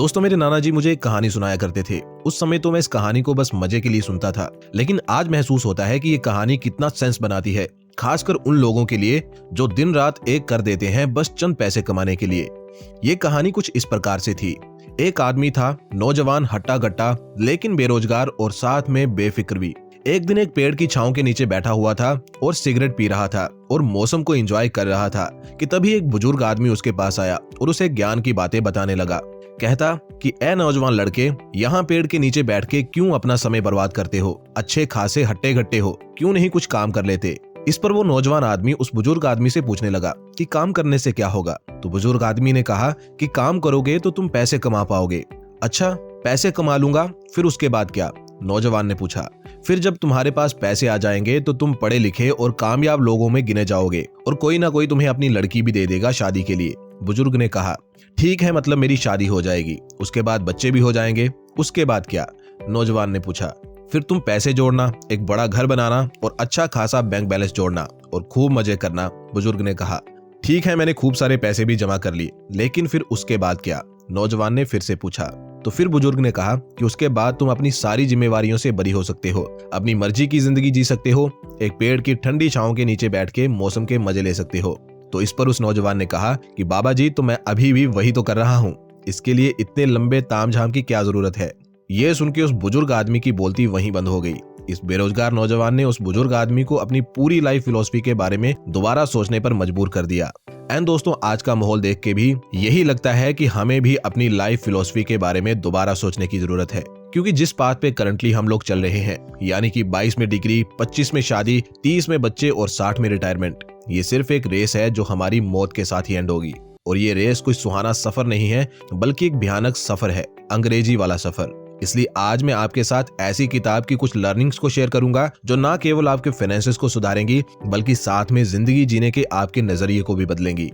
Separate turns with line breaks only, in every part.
दोस्तों, मेरे नाना जी मुझे एक कहानी सुनाया करते थे। उस समय तो मैं इस कहानी को बस मजे के लिए सुनता था, लेकिन आज महसूस होता है कि ये कहानी कितना सेंस बनाती है, खासकर उन लोगों के लिए जो दिन रात एक कर देते हैं बस चंद पैसे कमाने के लिए। ये कहानी कुछ इस प्रकार से थी। एक आदमी था, नौजवान, हट्टा गट्टा, लेकिन बेरोजगार और साथ में बेफिक्र भी। एक दिन एक पेड़ की छांव के नीचे बैठा हुआ था और सिगरेट पी रहा था और मौसम को एंजॉय कर रहा था कि तभी एक बुजुर्ग आदमी उसके पास आया और उसे ज्ञान की बातें बताने लगा। कहता कि ए नौजवान लड़के, यहाँ पेड़ के नीचे बैठ के क्यों अपना समय बर्बाद करते हो? अच्छे खासे हट्टे गट्टे हो, क्यों नहीं कुछ काम कर लेते? इस पर वो नौजवान आदमी उस बुजुर्ग आदमी से पूछने लगा कि काम करने से क्या होगा? तो बुजुर्ग आदमी ने कहा कि काम करोगे तो तुम पैसे कमा पाओगे। अच्छा, पैसे कमा लूंगा, फिर उसके बाद क्या? नौजवान ने पूछा। फिर जब तुम्हारे पास पैसे आ जाएंगे तो तुम पढ़े लिखे और कामयाब लोगों में गिने जाओगे और कोई ना कोई तुम्हें अपनी लड़की भी दे देगा शादी के लिए। बुजुर्ग ने कहा, ठीक है, मतलब मेरी शादी हो जाएगी, उसके बाद बच्चे भी हो जाएंगे, उसके बाद क्या? नौजवान ने पूछा। फिर तुम पैसे जोड़ना, एक बड़ा घर बनाना और अच्छा खासा बैंक बैलेंस जोड़ना और खूब मजे करना। बुजुर्ग ने कहा, ठीक है, मैंने खूब सारे पैसे भी जमा कर लिए, लेकिन फिर उसके बाद क्या? नौजवान ने फिर से पूछा। तो फिर बुजुर्ग ने कहा कि उसके बाद तुम अपनी सारी जिम्मेवारियों से बरी हो सकते हो, अपनी मर्जी की जिंदगी जी सकते हो, एक पेड़ की ठंडी छांव के नीचे बैठ के मौसम के मजे ले सकते हो। तो इस पर उस नौजवान ने कहा कि बाबा जी, तो मैं अभी भी वही तो कर रहा हूँ, इसके लिए इतने लंबे तामझाम की क्या जरूरत है? ये सुन के उस बुजुर्ग आदमी की बोलती वहीं बंद हो गई। इस बेरोजगार नौजवान ने उस बुजुर्ग आदमी को अपनी पूरी लाइफ फिलॉसफी के बारे में दोबारा सोचने पर मजबूर कर दिया। एंड दोस्तों, आज का माहौल देख के भी यही लगता है कि हमें भी अपनी लाइफ फिलॉसफी के बारे में दोबारा सोचने की जरूरत है, क्योंकि जिस पाथ पे करंटली हम लोग चल रहे हैं, यानी कि 22 में डिग्री, 25 में शादी, 30 में बच्चे और 60 में रिटायरमेंट, ये सिर्फ एक रेस है जो हमारी मौत के साथ ही एंड होगी। और ये रेस कोई सुहाना सफर नहीं है, बल्कि एक भयानक सफर है, अंग्रेजी वाला सफर। इसलिए आज मैं आपके साथ ऐसी किताब की कुछ लर्निंग्स को शेयर करूंगा जो ना केवल आपके फाइनेंसेस को सुधारेंगी, बल्कि साथ में जिंदगी जीने के आपके नजरिए को भी बदलेंगी।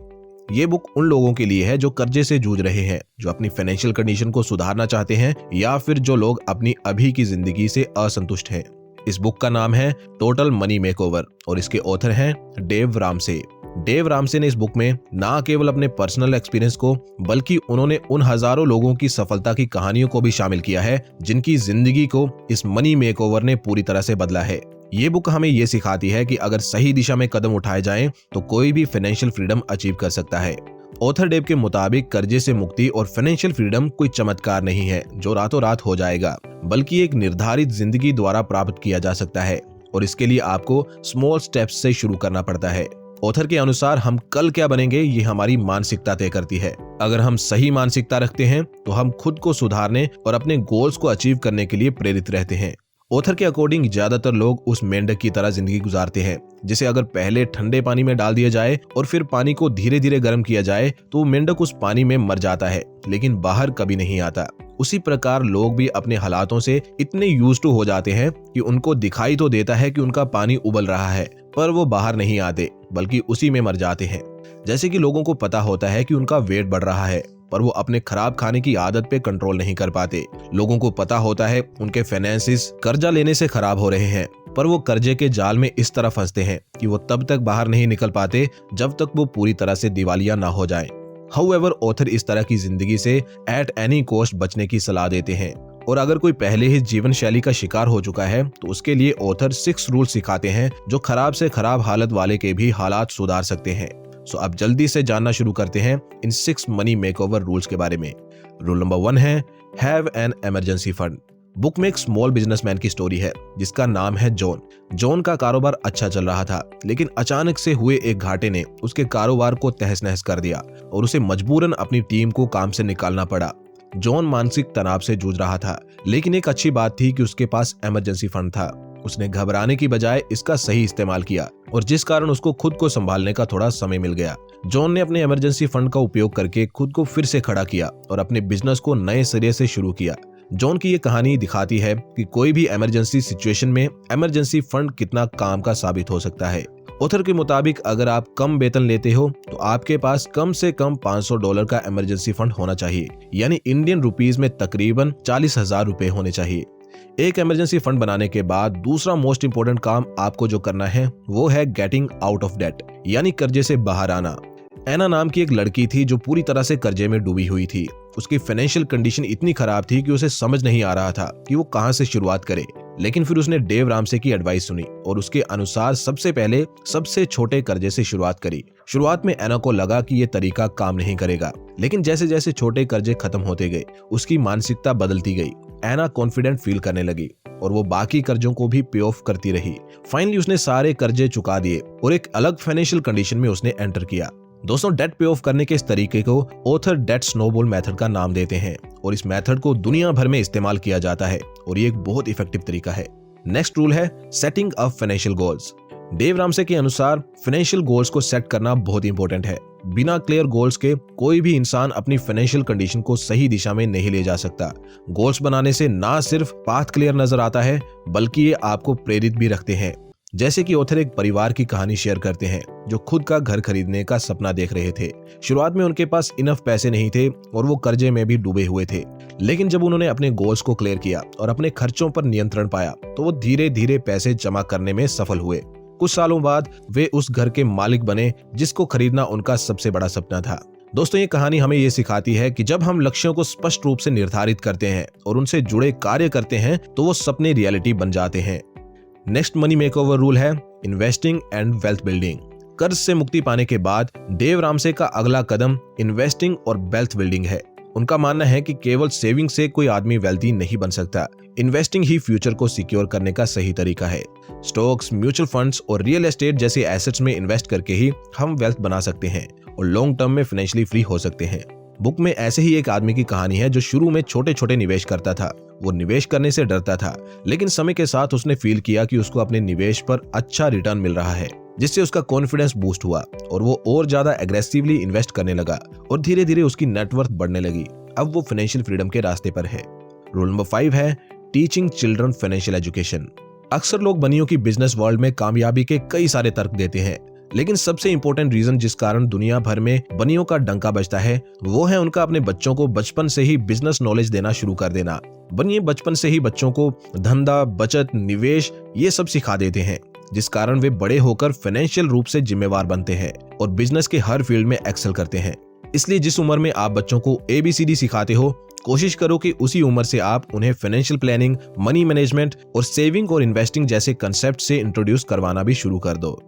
ये बुक उन लोगों के लिए है जो कर्जे से जूझ रहे हैं, जो अपनी फाइनेंशियल कंडीशन को सुधारना चाहते हैं, या फिर जो लोग अपनी अभी की जिंदगी से असंतुष्ट हैं। इस बुक का नाम है टोटल मनी मेकओवर और इसके ऑथर हैं डेव रामसे। डेव रामसे ने इस बुक में ना केवल अपने पर्सनल एक्सपीरियंस को, बल्कि उन्होंने उन हजारों लोगों की सफलता की कहानियों को भी शामिल किया है जिनकी जिंदगी को इस मनी मेकओवर ने पूरी तरह से बदला है। ये बुक हमें ये सिखाती है कि अगर सही दिशा में कदम उठाए जाएं तो कोई भी फाइनेंशियल फ्रीडम अचीव कर सकता है। ऑथर डेव के मुताबिक कर्जे से मुक्ति और फाइनेंशियल फ्रीडम कोई चमत्कार नहीं है जो रातों रात हो जाएगा, बल्कि एक निर्धारित जिंदगी द्वारा प्राप्त किया जा सकता है, और इसके लिए आपको स्मॉल स्टेप्स से शुरू करना पड़ता है। ऑथर के अनुसार हम कल क्या बनेंगे ये हमारी मानसिकता तय करती है। अगर हम सही मानसिकता रखते हैं तो हम खुद को सुधारने और अपने गोल्स को अचीव करने के लिए प्रेरित रहते हैं। ऑथर के अकॉर्डिंग ज्यादातर लोग उस मेंढक की तरह जिंदगी गुजारते हैं, जिसे अगर पहले ठंडे पानी में डाल दिया जाए और फिर पानी को धीरे धीरे गर्म किया जाए तो मेंढक उस पानी में मर जाता है, लेकिन बाहर कभी नहीं आता। उसी प्रकार लोग भी अपने हालातों से इतने यूज्ड टू हो जाते हैं कि उनको दिखाई तो देता है कि उनका पानी उबल रहा है, पर वो बाहर नहीं आते, बल्कि उसी में मर जाते हैं। जैसे कि लोगों को पता होता है कि उनका वेट बढ़ रहा है, पर वो अपने खराब खाने की आदत पे कंट्रोल नहीं कर पाते। लोगों को पता होता है उनके फाइनेंसेस कर्जा लेने से खराब हो रहे हैं, पर वो कर्जे के जाल में इस तरह फंसते हैं कि वो तब तक बाहर नहीं निकल पाते जब तक वो पूरी तरह से दिवालिया ना हो जाएं। हाउएवर, ऑथर इस तरह की जिंदगी से एट एनी कॉस्ट बचने की सलाह देते हैं, और अगर कोई पहले ही जीवन शैली का शिकार हो चुका है तो उसके लिए ऑथर 6 रूल सिखाते हैं जो खराब से खराब हालत वाले के भी हालात सुधार सकते हैं। सो अब जल्दी से जानना शुरू करते हैं इन 6 मनी मेकओवर रूल्स के बारे में। रूल नंबर 1 है have an emergency fund. Book में एक स्मॉल बिजनेसमैन की स्टोरी है जिसका नाम है जॉन। जॉन का कारोबार अच्छा चल रहा था, लेकिन अचानक से हुए एक घाटे ने उसके कारोबार को तहस नहस कर दिया और उसे मजबूरन अपनी टीम को काम से निकालना पड़ा। जॉन मानसिक तनाव से जूझ रहा था, लेकिन एक अच्छी बात थी कि उसके पास इमरजेंसी फंड था। उसने घबराने की बजाय इसका सही इस्तेमाल किया, और जिस कारण उसको खुद को संभालने का थोड़ा समय मिल गया। जॉन ने अपने इमरजेंसी फंड का उपयोग करके खुद को फिर से खड़ा किया और अपने बिजनेस को नए सिरे से शुरू किया। जॉन की ये कहानी दिखाती है कि कोई भी इमरजेंसी सिचुएशन में इमरजेंसी फंड कितना काम का साबित हो सकता है। ऑथर के मुताबिक अगर आप कम वेतन लेते हो तो आपके पास कम से कम $500 का इमरजेंसी फंड होना चाहिए, यानी इंडियन रुपीज में तकरीबन 40,000 रुपए होने चाहिए। एक इमरजेंसी फंड बनाने के बाद दूसरा मोस्ट इंपोर्टेंट काम आपको जो करना है वो है गेटिंग आउट ऑफ डेट, यानी कर्जे से बाहर आना। एना नाम की एक लड़की थी जो पूरी तरह से कर्जे में डूबी हुई थी। उसकी फाइनेंशियल कंडीशन इतनी खराब थी कि उसे समझ नहीं आ रहा था कि वो कहां से शुरुआत करे। लेकिन फिर उसने डेव रामसे की एडवाइस सुनी और उसके अनुसार सबसे पहले सबसे छोटे कर्जे से शुरुआत करी। शुरुआत में एना को लगा कि ये तरीका काम नहीं करेगा, लेकिन जैसे जैसे छोटे कर्जे खत्म होते गए उसकी मानसिकता बदलती गई। एना कॉन्फिडेंट फील करने लगी और वो बाकी कर्जों को भी पे ऑफ करती रही। फाइनली उसने सारे कर्जे चुका दिए और एक अलग फाइनेंशियल कंडीशन में उसने एंटर किया। दोस्तों, डेट पे ऑफ करने के इस तरीके को ऑथर डेट स्नोबॉल मेथड का नाम देते हैं और इस मेथड को दुनिया भर में इस्तेमाल किया जाता है और ये एक बहुत इफेक्टिव तरीका है। नेक्स्ट रूल है setting up financial goals. Dave Ramsey के अनुसार फाइनेंशियल गोल्स को सेट करना बहुत इंपॉर्टेंट है। बिना क्लियर गोल्स के कोई भी इंसान अपनी फाइनेंशियल कंडीशन को सही दिशा में नहीं ले जा सकता। गोल्स बनाने से ना सिर्फ पाथ क्लियर नजर आता है, बल्कि ये आपको प्रेरित भी रखते हैं। जैसे कि ऑथर एक परिवार की कहानी शेयर करते हैं जो खुद का घर खरीदने का सपना देख रहे थे। शुरुआत में उनके पास इनफ पैसे नहीं थे और वो कर्जे में भी डूबे हुए थे, लेकिन जब उन्होंने अपने गोल्स को क्लियर किया और अपने खर्चों पर नियंत्रण पाया तो वो धीरे धीरे पैसे जमा करने में सफल हुए। कुछ सालों बाद वे उस घर के मालिक बने जिसको खरीदना उनका सबसे बड़ा सपना था। दोस्तों, ये कहानी हमें ये सिखाती है कि जब हम लक्ष्यों को स्पष्ट रूप से निर्धारित करते हैं और उनसे जुड़े कार्य करते हैं तो वो सपने रियलिटी बन जाते हैं। नेक्स्ट मनी मेकओवर रूल है इन्वेस्टिंग एंड वेल्थ बिल्डिंग। कर्ज से मुक्ति पाने के बाद डेव रामसे का अगला कदम इन्वेस्टिंग और वेल्थ बिल्डिंग है। उनका मानना है कि केवल सेविंग से कोई आदमी वेल्थी नहीं बन सकता। इन्वेस्टिंग ही फ्यूचर को सिक्योर करने का सही तरीका है। स्टॉक्स, म्यूचुअल फंड्स और रियल एस्टेट जैसे एसेट्स में इन्वेस्ट करके ही हम वेल्थ बना सकते हैं और लॉन्ग टर्म में फाइनेंशियली फ्री हो सकते हैं। बुक में ऐसे ही एक आदमी की कहानी है जो शुरू में छोटे छोटे निवेश करता था। वो निवेश करने से डरता था, लेकिन समय के साथ उसने फील किया कि उसको अपने निवेश पर अच्छा रिटर्न मिल रहा है, जिससे उसका कॉन्फिडेंस बूस्ट हुआ और वो और ज्यादा एग्रेसिवली इन्वेस्ट करने लगा और धीरे धीरे उसकी नेटवर्थ बढ़ने लगी। अब वो फाइनेंशियल फ्रीडम के रास्ते पर है। रूल नंबर 5 है टीचिंग चिल्ड्रन फाइनेंशियल एजुकेशन। अक्सर लोग बनियों की बिजनेस वर्ल्ड में कामयाबी के कई सारे तर्क देते हैं, लेकिन सबसे इंपॉर्टेंट रीजन जिस कारण दुनिया भर में बनियों का डंका बजता है वो है उनका अपने बच्चों को बचपन से ही बिजनेस नॉलेज देना शुरू कर देना। बनिए बचपन से ही बच्चों को धंधा, बचत, निवेश ये सब सिखा देते हैं, जिस कारण वे बड़े होकर फाइनेंशियल रूप से जिम्मेवार बनते हैं और बिजनेस के हर फील्ड में एक्सेल करते हैं। इसलिए जिस उम्र में आप बच्चों को ABCD सिखाते हो, कोशिश करो कि उसी उम्र से आप उन्हें फाइनेंशियल प्लानिंग, मनी मैनेजमेंट और सेविंग और इन्वेस्टिंग जैसे कंसेप्ट से इंट्रोड्यूस करवाना भी शुरू कर दो।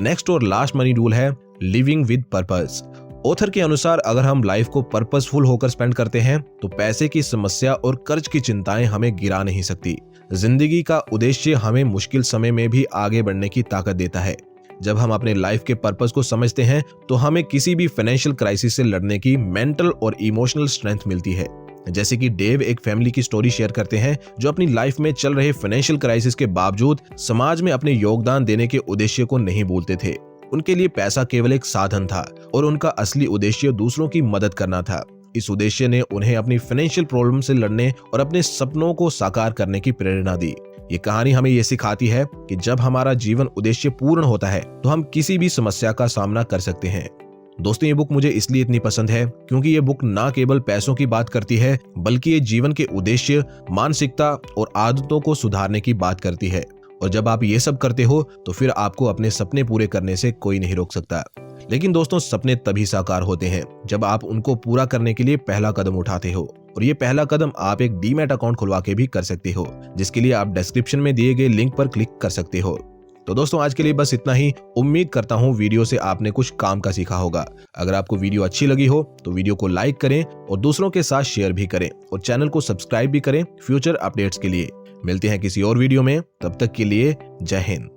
नेक्स्ट और लास्ट मनी रूल है लिविंग विद पर्पस। ऑथर के अनुसार अगर हम लाइफ को पर्पसफुल होकर स्पेंड करते हैं तो पैसे की समस्या और कर्ज की चिंताएं हमें गिरा नहीं सकती। जिंदगी का उद्देश्य हमें मुश्किल समय में भी आगे बढ़ने की ताकत देता है। जब हम अपने लाइफ के पर्पस को समझते हैं तो हमें किसी भी फाइनेंशियल क्राइसिस से लड़ने की मेंटल और इमोशनल स्ट्रेंथ मिलती है। जैसे कि डेव एक फैमिली की स्टोरी शेयर करते हैं जो अपनी लाइफ में चल रहे फाइनेंशियल क्राइसिस के बावजूद समाज में अपने योगदान देने के उद्देश्य को नहीं भूलते थे। उनके लिए पैसा केवल एक साधन था और उनका असली उद्देश्य दूसरों की मदद करना था। इस उद्देश्य ने उन्हें अपनी फाइनेंशियल प्रॉब्लम से लड़ने और अपने सपनों को साकार करने की प्रेरणा दी। ये कहानी हमें ये सिखाती है कि जब हमारा जीवन उद्देश्य पूर्ण होता है तो हम किसी भी समस्या का सामना कर सकते हैं। दोस्तों, ये बुक मुझे इसलिए इतनी पसंद है क्योंकि ये बुक ना केवल पैसों की बात करती है, बल्कि ये जीवन के उद्देश्य, मानसिकता और आदतों को सुधारने की बात करती है। और जब आप ये सब करते हो तो फिर आपको अपने सपने पूरे करने से कोई नहीं रोक सकता। लेकिन दोस्तों, सपने तभी साकार होते हैं जब आप उनको पूरा करने के लिए पहला कदम उठाते हो, और ये पहला कदम आप एक डीमैट अकाउंट खुलवा के भी कर सकते हो, जिसके लिए आप डिस्क्रिप्शन में दिए गए लिंक पर क्लिक कर सकते हो। तो दोस्तों, आज के लिए बस इतना ही। उम्मीद करता हूँ वीडियो से आपने कुछ काम का सीखा होगा। अगर आपको वीडियो अच्छी लगी हो तो वीडियो को लाइक करें और दूसरों के साथ शेयर भी करें और चैनल को सब्सक्राइब भी करें फ्यूचर अपडेट्स के लिए। मिलते हैं किसी और वीडियो में, तब तक के लिए जय हिंद।